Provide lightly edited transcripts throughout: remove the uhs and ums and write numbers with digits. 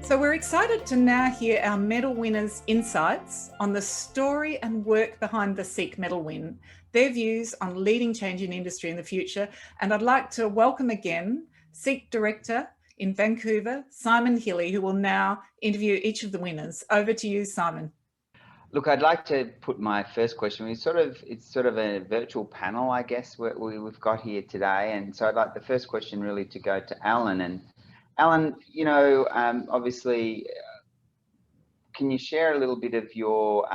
So we're excited to now hear our medal winners' insights on the story and work behind the CEEC Medal win, their views on leading change in industry in the future. And I'd like to welcome again CEEC Director in Vancouver, Simon Hille, who will now interview each of the winners. Over to you, Simon. Look, I'd like to put my first question. It's sort of a virtual panel, I guess, we've got here today. And so I'd like the first question really to go to Alan. And Alan, you know, obviously, can you share a little bit of your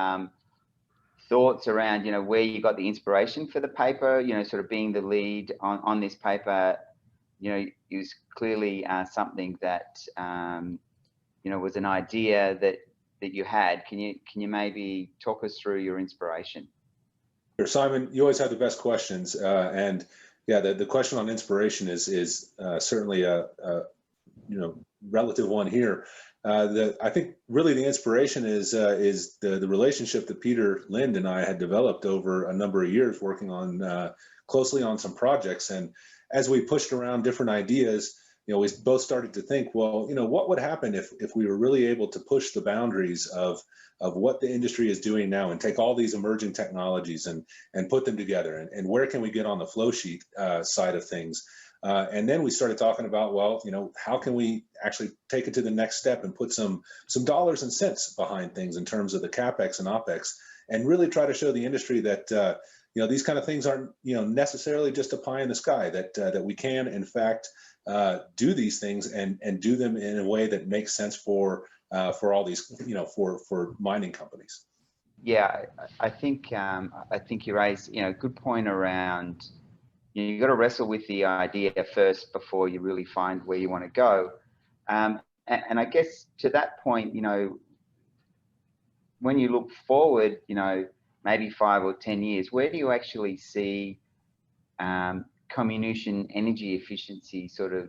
thoughts around, you know, where you got the inspiration for the paper, you know, sort of being the lead on this paper, you know, is clearly something that, you know, was an idea that you had. Can you maybe talk us through your inspiration? Sure, Simon, you always have the best questions. And yeah, the question on inspiration is certainly a you know, relative one here. I think really the inspiration is the relationship that Peter Lind and I had developed over a number of years working on closely on some projects. And as we pushed around different ideas, you know, we both started to think, well, you know, what would happen if we were really able to push the boundaries of what the industry is doing now and take all these emerging technologies and put them together, and where can we get on the flow sheet side of things. And then we started talking about, well, you know, how can we actually take it to the next step and put some dollars and cents behind things in terms of the CapEx and OpEx, and really try to show the industry that, you know, these kind of things aren't, you know, necessarily just a pie in the sky, that we can, in fact, do these things and do them in a way that makes sense for all these, you know, for mining companies. Yeah, I think you raised, you know, a good point around, you know, you've got to wrestle with the idea first before you really find where you want to go. And I guess to that point, you know, when you look forward, you know, maybe 5 or 10 years, where do you actually see comminution energy efficiency sort of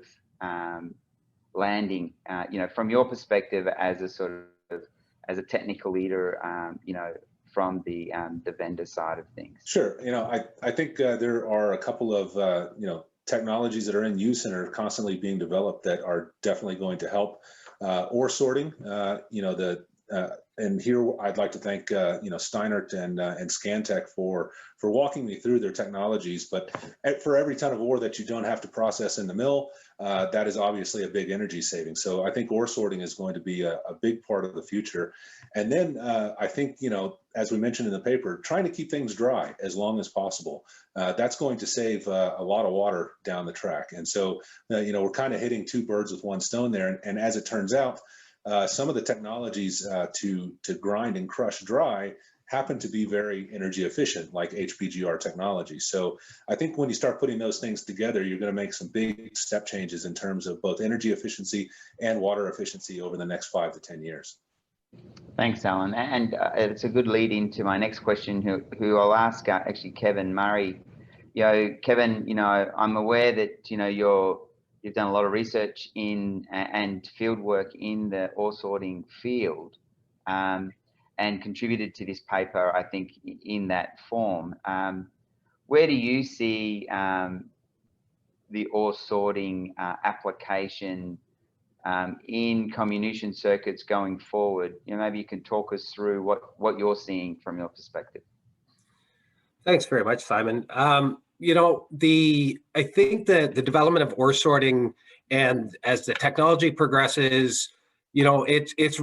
landing, you know, from your perspective as a sort of, as a technical leader, you know, from the vendor side of things? Sure. You know, I think there are a couple of, you know, technologies that are in use and are constantly being developed that are definitely going to help ore sorting. You know, and here I'd like to thank, you know, Steinert and Scantech for walking me through their technologies. But for every ton of ore that you don't have to process in the mill, that is obviously a big energy saving. So I think ore sorting is going to be a big part of the future. And then I think, you know, as we mentioned in the paper, trying to keep things dry as long as possible. That's going to save a lot of water down the track. And so, you know, we're kind of hitting two birds with one stone there. And as it turns out, some of the technologies to grind and crush dry happen to be very energy efficient, like HPGR technology. So I think when you start putting those things together, you're going to make some big step changes in terms of both energy efficiency and water efficiency over the next 5 to 10 years. Thanks, Alan. And it's a good lead into my next question, who I'll ask actually Kevin Murray. You know, Kevin, you know, I'm aware that, you know, you've done a lot of research in and field work in the ore sorting field, and contributed to this paper, I think, in that form. Where do you see the ore sorting application in comminution circuits going forward? You know, maybe you can talk us through what you're seeing from your perspective. Thanks very much, Simon. You know, I think that the development of ore sorting, and as the technology progresses, you know, it's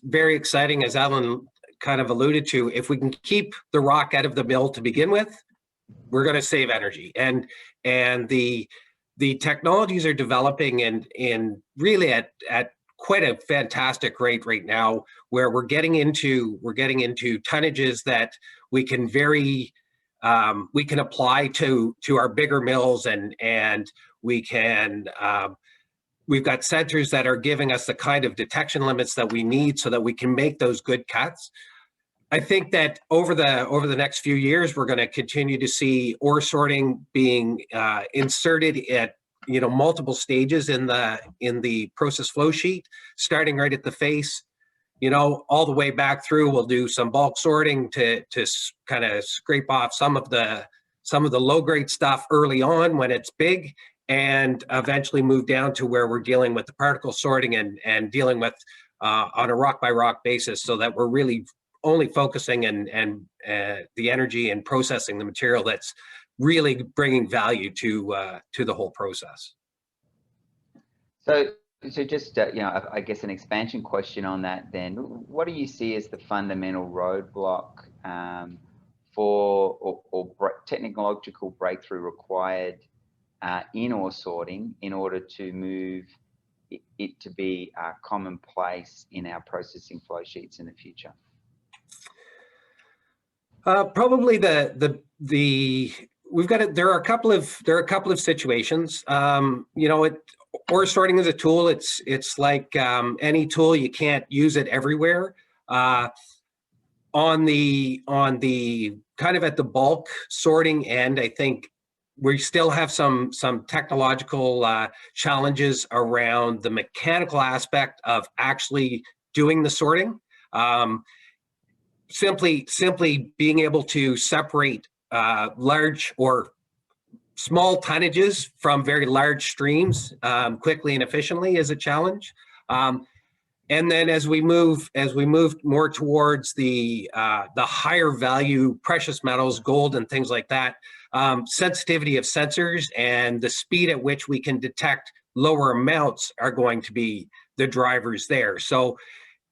very exciting, as Alan kind of alluded to. If we can keep the rock out of the mill to begin with, we're going to save energy. And the technologies are developing in really at quite a fantastic rate right now, where we're getting into tonnages that we can apply to our bigger mills, and we've got sensors that are giving us the kind of detection limits that we need so that we can make those good cuts. I think that over the next few years, we're going to continue to see ore sorting being inserted at, you know, multiple stages in the process flow sheet, starting right at the face, you know, all the way back through. We'll do some bulk sorting to kind of scrape off some of the low grade stuff early on when it's big, and eventually move down to where we're dealing with the particle sorting and dealing with on a rock by rock basis, so that we're really only focusing and the energy and processing the material that's really bringing value to the whole process. So just I guess an expansion question on that. Then, what do you see as the fundamental roadblock for technological breakthrough required in ore sorting in order to move it to be commonplace in our processing flow sheets in the future? Probably we've got it. There are a couple of situations. Ore sorting is a tool. It's like any tool. You can't use it everywhere. On the kind of at the bulk sorting end, I think we still have some technological challenges around the mechanical aspect of actually doing the sorting. Simply being able to separate large or small tonnages from very large streams quickly and efficiently is a challenge. And then as we move more towards the higher value precious metals, gold and things like that, sensitivity of sensors and the speed at which we can detect lower amounts are going to be the drivers there. So,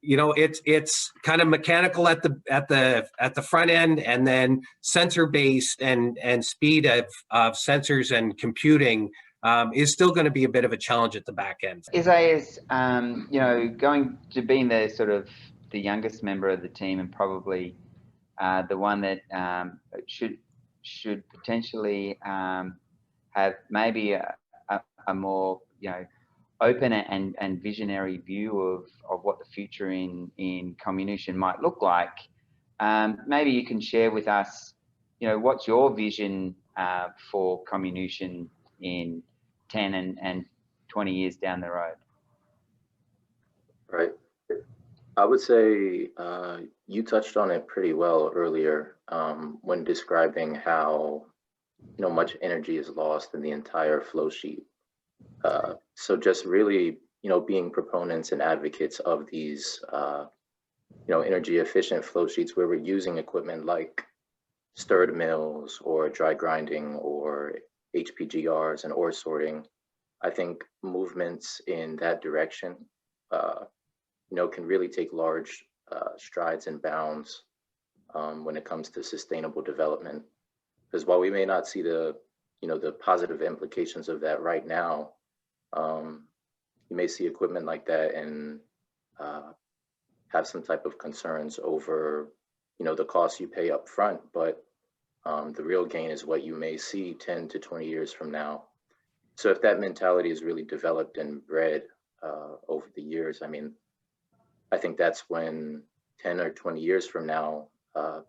it's kind of mechanical at the front end, and then sensor based and speed of sensors and computing is still going to be a bit of a challenge at the back end. Isaias, going to being the sort of the youngest member of the team and probably the one that should potentially have maybe a more open and visionary view of what the future in comminution might look like. Maybe you can share with us, what's your vision for comminution in 10 and 20 years down the road? Right. I would say you touched on it pretty well earlier when describing how much energy is lost in the entire flow sheet. So just really, being proponents and advocates of these, energy efficient flow sheets where we're using equipment like stirred mills or dry grinding or HPGRs and ore sorting. I think movements in that direction, can really take large strides and bounds when it comes to sustainable development. Because while we may not see the positive implications of that right now, you may see equipment like that and have some type of concerns over, the costs you pay up front, but the real gain is what you may see 10 to 20 years from now. So if that mentality is really developed and bred over the years, I think that's when 10 or 20 years from now, the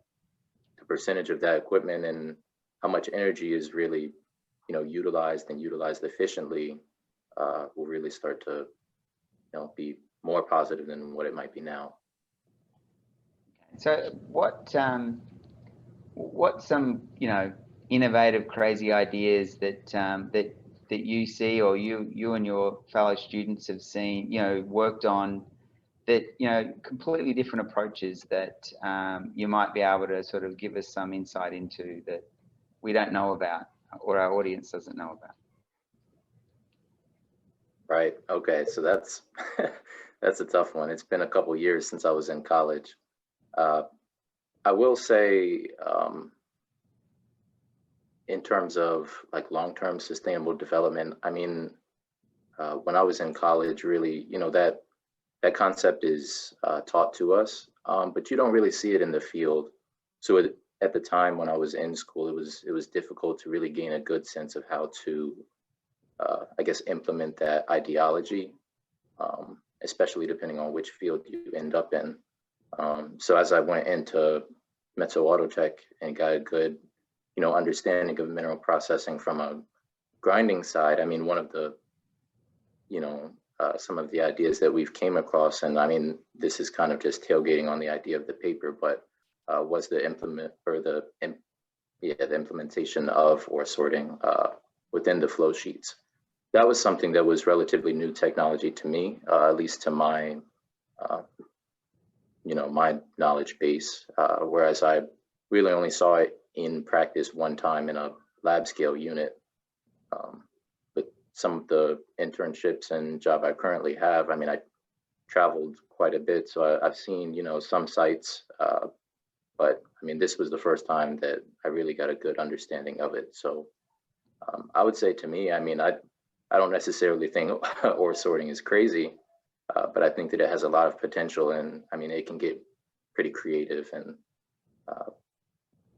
percentage of that equipment and how much energy is really, utilized efficiently will really start to, be more positive than what it might be now. So what some, innovative, crazy ideas that you see, or you and your fellow students have seen, worked on, that, completely different approaches that you might be able to sort of give us some insight into that we don't know about or our audience doesn't know about? Right. Okay. So that's that's a tough one. It's been a couple years since I was in college. I will say, in terms of like long-term sustainable development, when I was in college, really, that concept is taught to us, but you don't really see it in the field. So at the time when I was in school, it was difficult to really gain a good sense of how to, implement that ideology, especially depending on which field you end up in. So as I went into Metso-Outotec and got a good, understanding of mineral processing from a grinding side, one of the, some of the ideas that we've came across, and this is kind of just tailgating on the idea of the paper, but was the implementation of ore sorting within the flow sheets. That was something that was relatively new technology to me, at least to my, my knowledge base, whereas I really only saw it in practice one time in a lab scale unit. With some of the internships and job I currently have, I mean, I traveled quite a bit, so I've seen, some sites, but I mean, this was the first time that I really got a good understanding of it. So I would say, to me, I mean, I don't necessarily think ore sorting is crazy, but I think that it has a lot of potential, and I mean, it can get pretty creative, and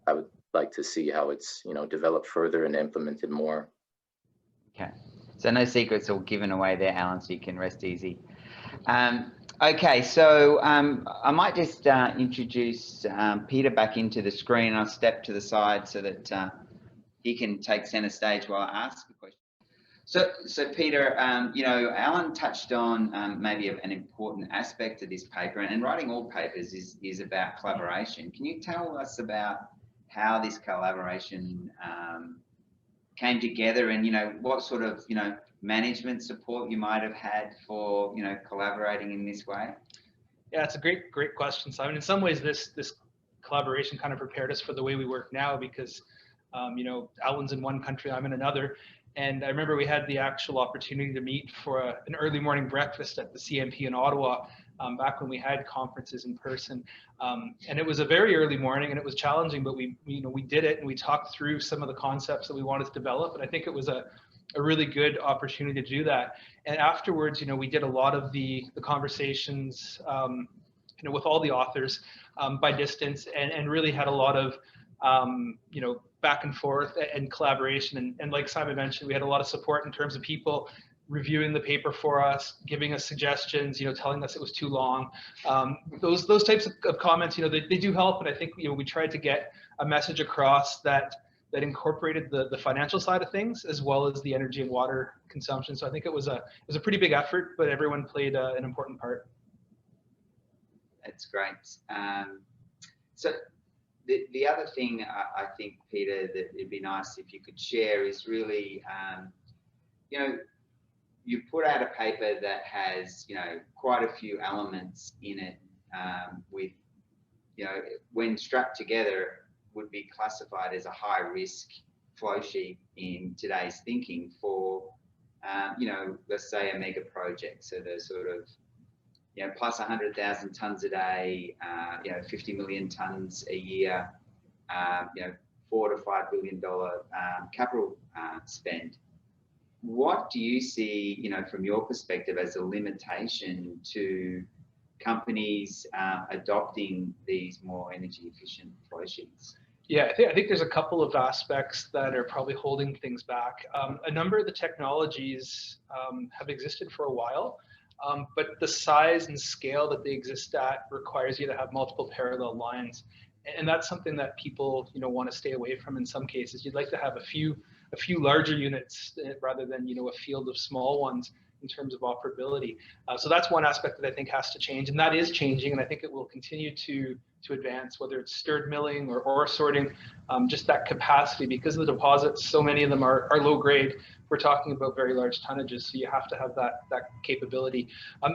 I would like to see how it's, developed further and implemented more. Okay, so no secrets all given away there, Alan, so you can rest easy. Okay, so I might just introduce Peter back into the screen. I'll step to the side so that he can take center stage while I ask the question. So Peter, Alan touched on maybe an important aspect of this paper, and writing all papers is about collaboration. Can you tell us about how this collaboration came together, and what sort of management support you might have had for collaborating in this way? Yeah, it's a great question, Simon. In some ways, this collaboration kind of prepared us for the way we work now, because Alan's in one country, I'm in another. And I remember we had the actual opportunity to meet for an early morning breakfast at the CMP in Ottawa, back when we had conferences in person. And it was a very early morning, and it was challenging, but we did it, and we talked through some of the concepts that we wanted to develop. And I think it was a really good opportunity to do that. And afterwards, we did a lot of the conversations, with all the authors by distance, and really had a lot of, back and forth and collaboration. And like Simon mentioned, we had a lot of support in terms of people reviewing the paper for us, giving us suggestions, telling us it was too long. Those types of comments, they do help. And I think, we tried to get a message across that incorporated the financial side of things, as well as the energy and water consumption. So I think it was a pretty big effort, but everyone played an important part. That's great. So the other thing I think, Peter, that it'd be nice if you could share is really, you put out a paper that has, quite a few elements in it, with, when struck together, would be classified as a high risk flow sheet in today's thinking for, let's say a mega project. So the sort of, plus 100,000 tons a day, 50 million tons a year, $4 to $5 billion capital spend. What do you see, from your perspective, as a limitation to companies adopting these more energy efficient flow sheets? Yeah, I think there's a couple of aspects that are probably holding things back. A number of the technologies have existed for a while, but the size and scale that they exist at requires you to have multiple parallel lines. And that's something that people, want to stay away from in some cases. You'd like to have a few larger units rather than, a field of small ones in terms of operability. So that's one aspect that I think has to change, and that is changing, and I think it will continue to advance, whether it's stirred milling or ore sorting, just that capacity, because the deposits, so many of them are low grade. We're talking about very large tonnages, so you have to have that capability.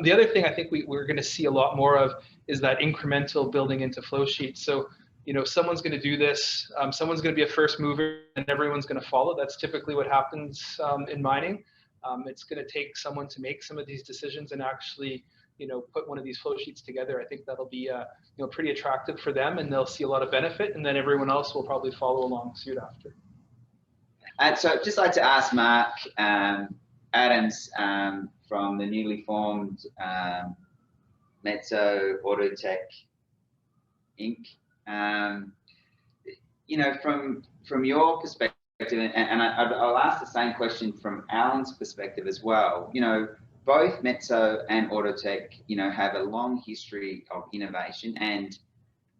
The other thing I think we're going to see a lot more of is that incremental building into flow sheets. So, someone's going to do this, someone's going to be a first mover, and everyone's going to follow. That's typically what happens in mining. It's going to take someone to make some of these decisions and actually, put one of these flow sheets together. I think that'll be, pretty attractive for them, and they'll see a lot of benefit, and then everyone else will probably follow along suit after. And so I'd just like to ask Mark Adams from the newly formed Metso-Outotec Inc. From your perspective, and I'll ask the same question from Alan's perspective as well. Both Metso and Outotec, have a long history of innovation and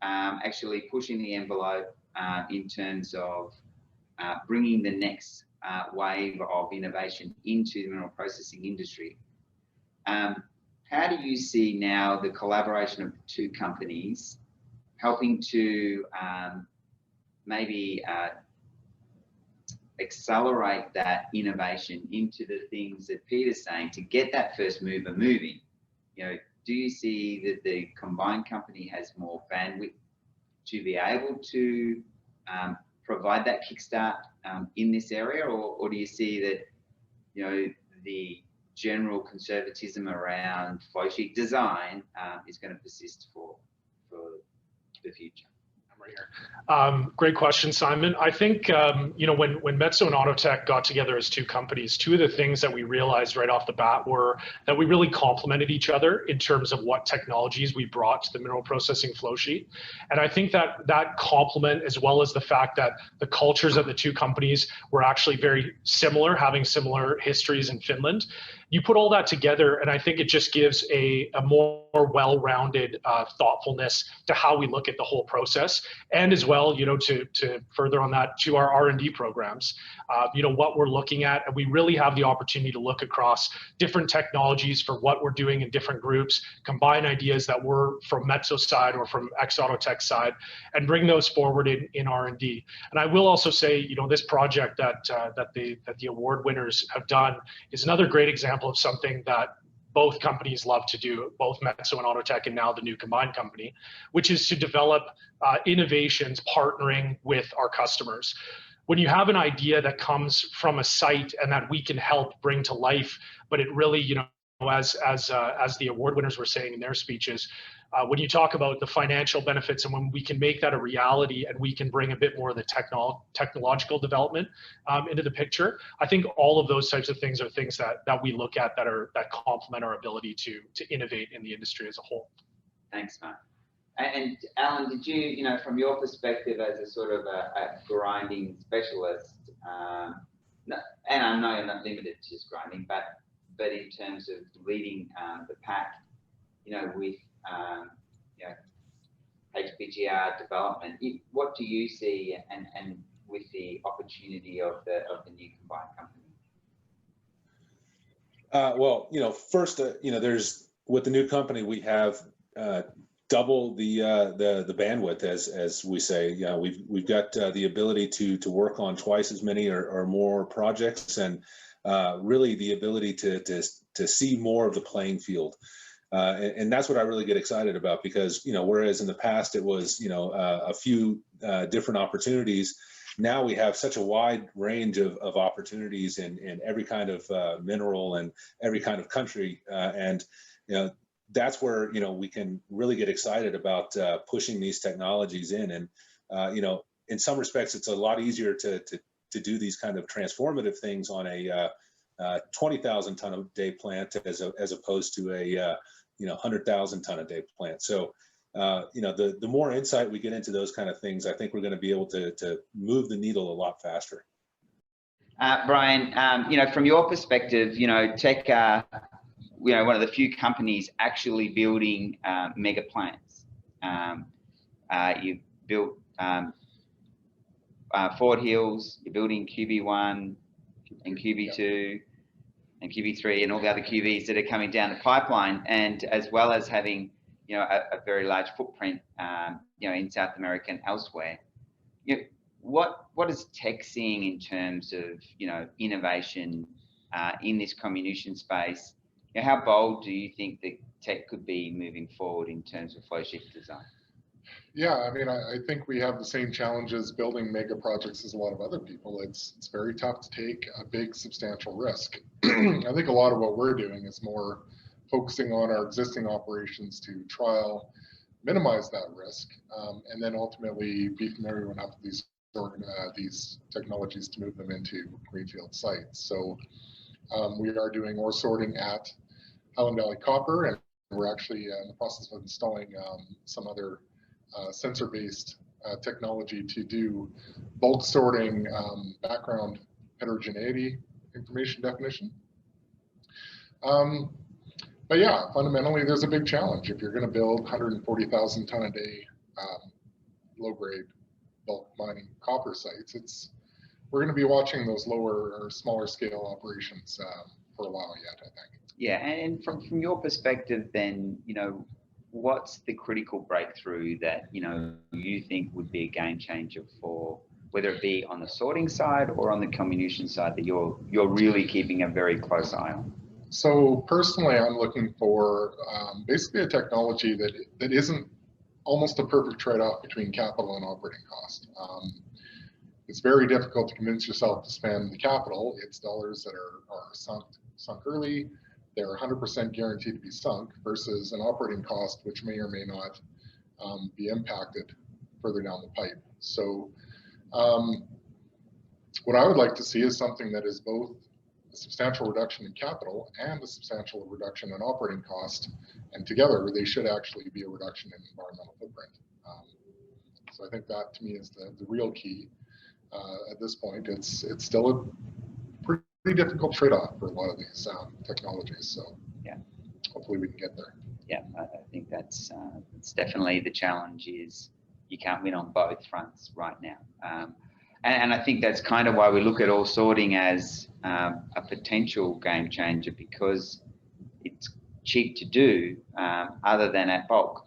actually pushing the envelope in terms of bringing the next wave of innovation into the mineral processing industry. How do you see now the collaboration of two companies helping to maybe accelerate that innovation into the things that Peter's saying to get that first mover moving? You know, do you see that the combined company has more bandwidth to be able to provide that kickstart in this area, or do you see that, you know, the general conservatism around flowsheet design is going to persist for the future? Right here. Great question, Simon. I think, you know, when Metso and Outotec got together as two companies, two of the things that we realized right off the bat were that we really complemented each other in terms of what technologies we brought to the mineral processing flow sheet. And I think that that complement, as well as the fact that the cultures of the two companies were actually very similar, having similar histories in Finland, you put all that together, and I think it just gives a more well-rounded thoughtfulness to how we look at the whole process, and as well, you know, to further on that, to our R&D programs. You know, what we're looking at, and we really have the opportunity to look across different technologies for what we're doing in different groups, combine ideas that were from Metso side or from Ex-Outotec side, and bring those forward in R&D. And I will also say, you know, this project that the award winners have done is another great example of something that both companies love to do, both Metso and Outotec, and now the new combined company, which is to develop innovations partnering with our customers. When you have an idea that comes from a site and that we can help bring to life, but it really, you know, as the award winners were saying in their speeches, when you talk about the financial benefits and when we can make that a reality and we can bring a bit more of the technological development into the picture, I think all of those types of things are things that we look at that complement our ability to innovate in the industry as a whole. Thanks, Mark. And Alan, did you know, from your perspective as a sort of a grinding specialist, and I know you're not limited to just grinding, but in terms of leading the pack, you know, with you know, HPGR development, what do you see and with the opportunity of the new combined company? Well, you know, first, you know, there's with the new company we have double the bandwidth, as we say. You know, we've got the ability to work on twice as many or more projects, and really the ability to see more of the playing field. And that's what I really get excited about, because, you know, whereas in the past it was, you know, a few different opportunities, now we have such a wide range of opportunities in every kind of mineral and every kind of country. And, you know, that's where, you know, we can really get excited about pushing these technologies in. And, you know, in some respects, it's a lot easier to do these kind of transformative things on a 20,000 ton a day plant as opposed to a you know, 100,000 ton a day plant. So, you know, the more insight we get into those kind of things, I think we're going to be able to move the needle a lot faster. Brian, you know, from your perspective, you know, Teck, you know, one of the few companies actually building mega plants. You built Fort Hills, you're building QB1 and QB2 and QB3 and all the other QBs that are coming down the pipeline, and as well as having, you know, a very large footprint, you know, in South America and elsewhere. You know, what is Teck seeing in terms of, you know, innovation in this comminution space? You know, how bold do you think that Teck could be moving forward in terms of flow sheet design? Yeah, I mean, I think we have the same challenges building mega projects as a lot of other people. It's very tough to take a big, substantial risk. I think a lot of what we're doing is more focusing on our existing operations to trial, minimize that risk, and then ultimately beefing everyone up with these technologies to move them into greenfield sites. So we are doing ore sorting at Highland Valley Copper, and we're actually in the process of installing some other sensor-based technology to do bulk sorting, background heterogeneity information definition. But yeah, fundamentally, there's a big challenge. If you're going to build 140,000 ton a day low-grade bulk mining copper sites, we're going to be watching those lower or smaller scale operations for a while yet, I think. Yeah, and from your perspective, then, you know, what's the critical breakthrough that, you know, you think would be a game changer for whether it be on the sorting side or on the comminution side, that you're really keeping a very close eye on? So personally, I'm looking for basically a technology that isn't almost a perfect trade-off between capital and operating cost. It's very difficult to convince yourself to spend the capital. It's dollars that are sunk early. They're 100% guaranteed to be sunk, versus an operating cost which may or may not be impacted further down the pipe. So what I would like to see is something that is both a substantial reduction in capital and a substantial reduction in operating cost, and together they should actually be a reduction in environmental footprint. So I think that to me is the real key. At this point, it's still a pretty difficult trade-off for a lot of these technologies. So yeah, hopefully we can get there. Yeah, I think that's definitely the challenge. Is you can't win on both fronts right now. And I think that's kind of why we look at ore sorting as a potential game changer, because it's cheap to do other than at bulk.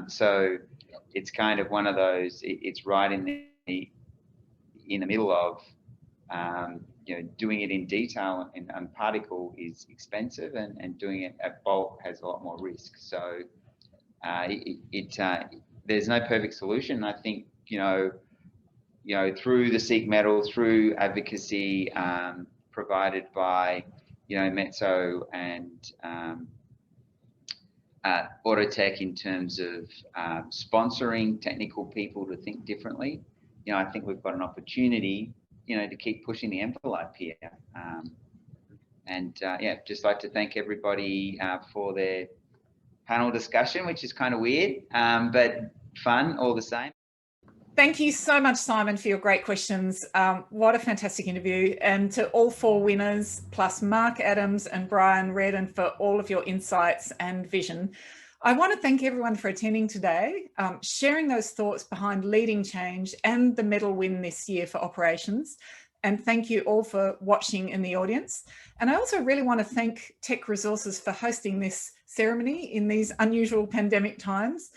So it's kind of one of those, it's right in the middle of, doing it in detail and particle is expensive, and doing it at bulk has a lot more risk. So there's no perfect solution. I think, through the CEEC Medal, through advocacy provided by, Metso and Outotec in terms of sponsoring technical people to think differently, I think we've got an opportunity, to keep pushing the envelope here. Just like to thank everybody for their panel discussion, which is kind of weird, but fun all the same. Thank you so much, Simon, for your great questions. What a fantastic interview. And to all 4 winners, plus Mark Adams and Brian Redden, for all of your insights and vision. I want to thank everyone for attending today, sharing those thoughts behind leading change and the medal win this year for operations. And thank you all for watching in the audience. And I also really want to thank Tech Resources for hosting this ceremony in these unusual pandemic times.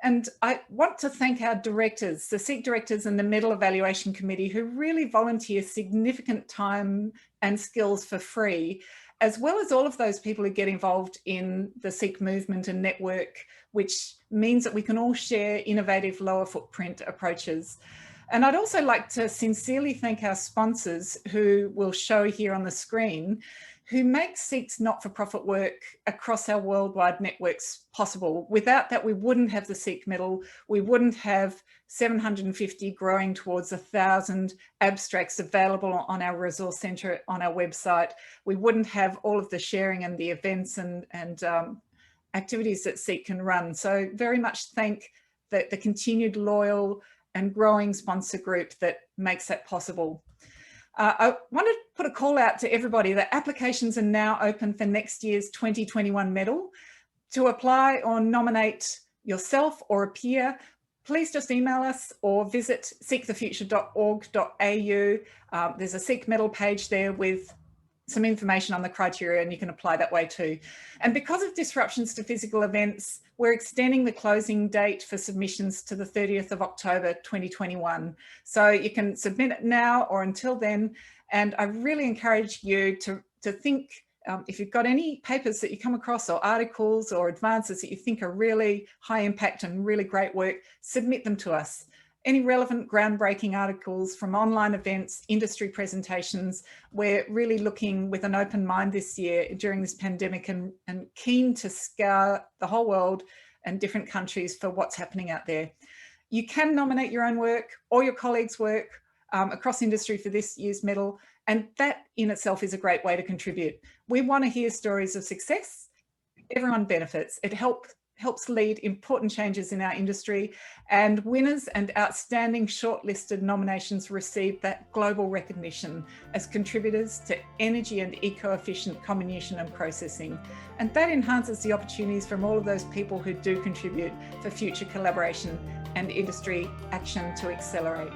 And I want to thank our directors, the CEEC directors and the Medal Evaluation Committee, who really volunteer significant time and skills for free, as well as all of those people who get involved in the CEEC movement and network, which means that we can all share innovative lower footprint approaches. And I'd also like to sincerely thank our sponsors, who we'll show here on the screen, who make CEEC's not-for-profit work across our worldwide networks possible. Without that, we wouldn't have the CEEC Medal, we wouldn't have 750 growing towards 1,000 abstracts available on our resource centre on our website. We wouldn't have all of the sharing and the events and activities that CEEC can run. So very much thank the continued loyal and growing sponsor group that makes that possible. I want to put a call out to everybody that applications are now open for next year's 2021 medal. To apply or nominate yourself or a peer, please just email us or visit seekthefuture.org.au. There's a CEEC Medal page there with some information on the criteria, and you can apply that way too. And because of disruptions to physical events, we're extending the closing date for submissions to the 30th of October 2021. So you can submit it now or until then. And I really encourage you to think, if you've got any papers that you come across or articles or advances that you think are really high impact and really great work, submit them to us. Any relevant groundbreaking articles from online events, industry presentations. We're really looking with an open mind this year during this pandemic and keen to scour the whole world and different countries for what's happening out there. You can nominate your own work or your colleagues' work across industry for this year's medal, and that in itself is a great way to contribute. We want to hear stories of success. Everyone benefits. It helps lead important changes in our industry, and winners and outstanding shortlisted nominations receive that global recognition as contributors to energy and eco-efficient comminution and processing. And that enhances the opportunities from all of those people who do contribute for future collaboration and industry action to accelerate.